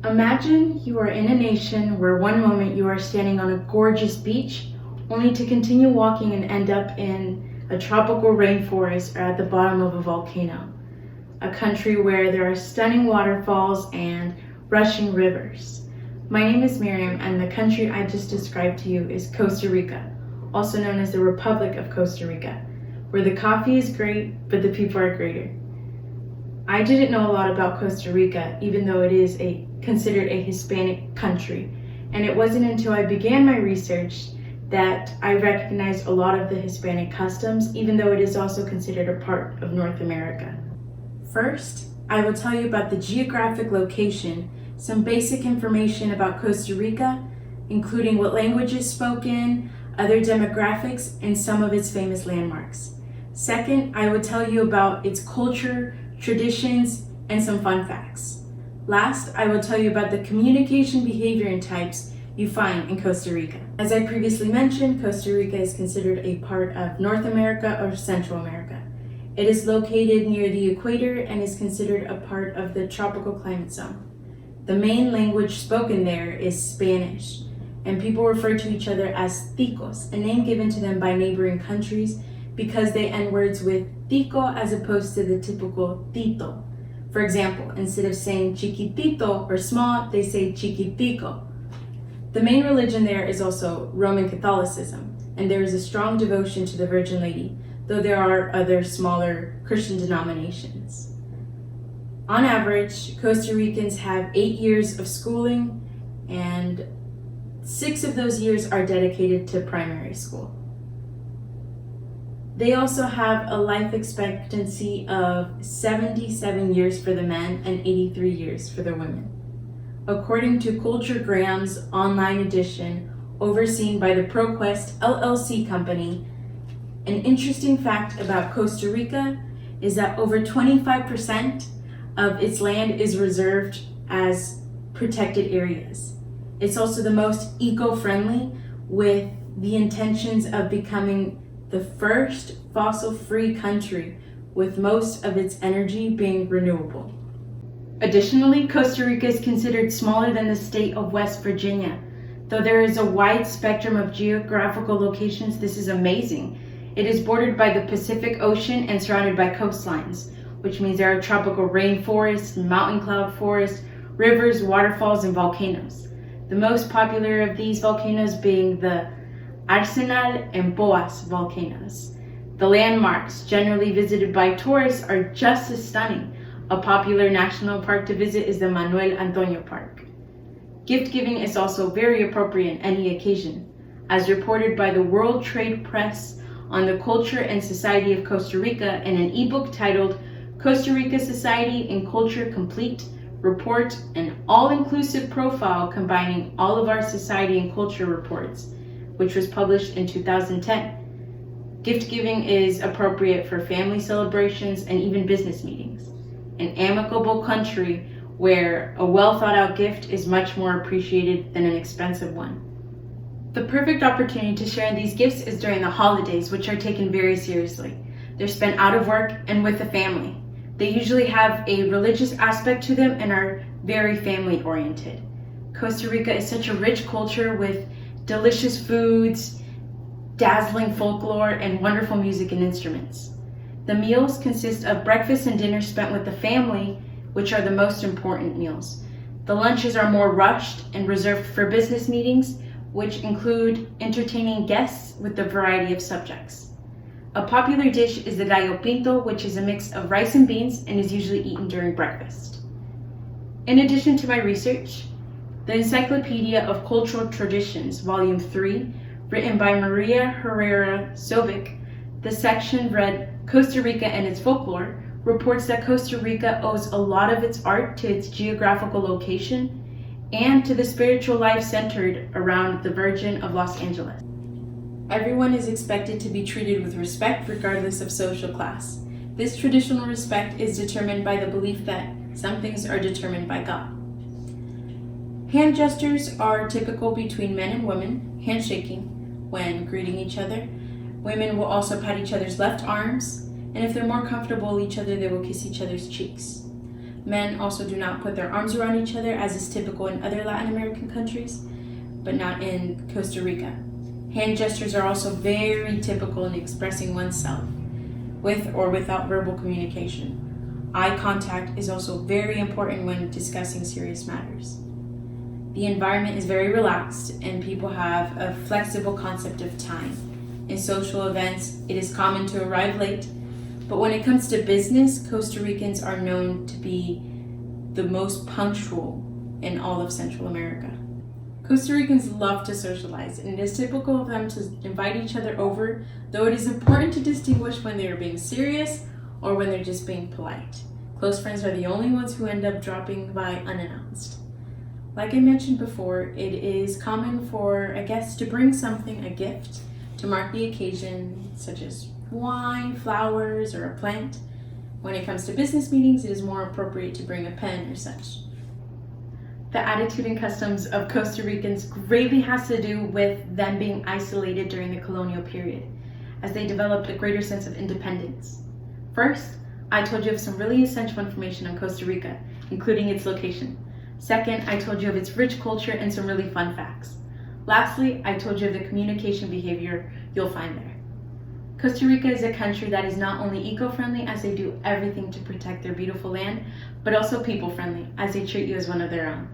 Imagine you are in a nation where one moment you are standing on a gorgeous beach, only to continue walking and end up in a tropical rainforest or at the bottom of a volcano. A country where there are stunning waterfalls and rushing rivers. My name is Miriam, and the country I just described to you is Costa Rica, also known as the Republic of Costa Rica, where the coffee is great, but the people are greater. I didn't know a lot about Costa Rica, even though it is considered a Hispanic country, and it wasn't until I began my research that I recognized a lot of the Hispanic customs, even though it is also considered a part of North America. First, I will tell you about the geographic location, some basic information about Costa Rica, including what language is spoken, other demographics, and some of its famous landmarks. Second, I will tell you about its culture, traditions, and some fun facts. Last, I will tell you about the communication behavior and types you find in Costa Rica. As I previously mentioned, Costa Rica is considered a part of North America or Central America. It is located near the equator and is considered a part of the tropical climate zone. The main language spoken there is Spanish, and people refer to each other as ticos, a name given to them by neighboring countries because they end words with tico as opposed to the typical tito. For example, instead of saying chiquitito or small, they say chiquitico. The main religion there is also Roman Catholicism, and there is a strong devotion to the Virgin Lady, though there are other smaller Christian denominations. On average, Costa Ricans have 8 years of schooling, and 6 of those years are dedicated to primary school. They also have a life expectancy of 77 years for the men and 83 years for the women. According to Culturegram's online edition, overseen by the ProQuest LLC company, an interesting fact about Costa Rica is that over 25% of its land is reserved as protected areas. It's also the most eco-friendly, with the intentions of becoming the first fossil-free country, with most of its energy being renewable. Additionally, Costa Rica is considered smaller than the state of West Virginia. Though there is a wide spectrum of geographical locations, this is amazing. It is bordered by the Pacific Ocean and surrounded by coastlines, which means there are tropical rainforests, mountain cloud forests, rivers, waterfalls, and volcanoes. The most popular of these volcanoes being the Arsenal and Boas volcanoes. The landmarks generally visited by tourists are just as stunning. A popular national park to visit is the Manuel Antonio Park. Gift giving is also very appropriate on any occasion. As reported by the World Trade Press on the culture and society of Costa Rica in an ebook titled Costa Rica Society and Culture Complete Report, an all-inclusive profile combining all of our society and culture reports, which was published in 2010. Gift giving is appropriate for family celebrations and even business meetings. An amicable country where a well thought out gift is much more appreciated than an expensive one. The perfect opportunity to share in these gifts is during the holidays, which are taken very seriously. They're spent out of work and with the family. They usually have a religious aspect to them and are very family oriented. Costa Rica is such a rich culture with delicious foods, dazzling folklore, and wonderful music and instruments. The meals consist of breakfast and dinner spent with the family, which are the most important meals. The lunches are more rushed and reserved for business meetings, which include entertaining guests with a variety of subjects. A popular dish is the gallo pinto, which is a mix of rice and beans and is usually eaten during breakfast. In addition to my research, the Encyclopedia of Cultural Traditions, Volume 3, written by Maria Herrera Sovic, the section read Costa Rica and its Folklore, reports that Costa Rica owes a lot of its art to its geographical location and to the spiritual life centered around the Virgin of Los Angeles. Everyone is expected to be treated with respect regardless of social class. This traditional respect is determined by the belief that some things are determined by God. Hand gestures are typical between men and women, handshaking when greeting each other. Women will also pat each other's left arms, and if they're more comfortable with each other, they will kiss each other's cheeks. Men also do not put their arms around each other, as is typical in other Latin American countries, but not in Costa Rica. Hand gestures are also very typical in expressing oneself, with or without verbal communication. Eye contact is also very important when discussing serious matters. The environment is very relaxed and people have a flexible concept of time. In social events, it is common to arrive late, but when it comes to business, Costa Ricans are known to be the most punctual in all of Central America. Costa Ricans love to socialize, and it is typical of them to invite each other over, though it is important to distinguish when they are being serious or when they're just being polite. Close friends are the only ones who end up dropping by unannounced. Like I mentioned before, it is common for a guest to bring something, a gift, to mark the occasion, such as wine, flowers, or a plant. When it comes to business meetings, it is more appropriate to bring a pen or such. The attitude and customs of Costa Ricans greatly has to do with them being isolated during the colonial period, as they developed a greater sense of independence. First, I told you of some really essential information on Costa Rica, including its location. Second, I told you of its rich culture and some really fun facts. Lastly, I told you of the communication behavior you'll find there. Costa Rica is a country that is not only eco-friendly, as they do everything to protect their beautiful land, but also people-friendly, as they treat you as one of their own.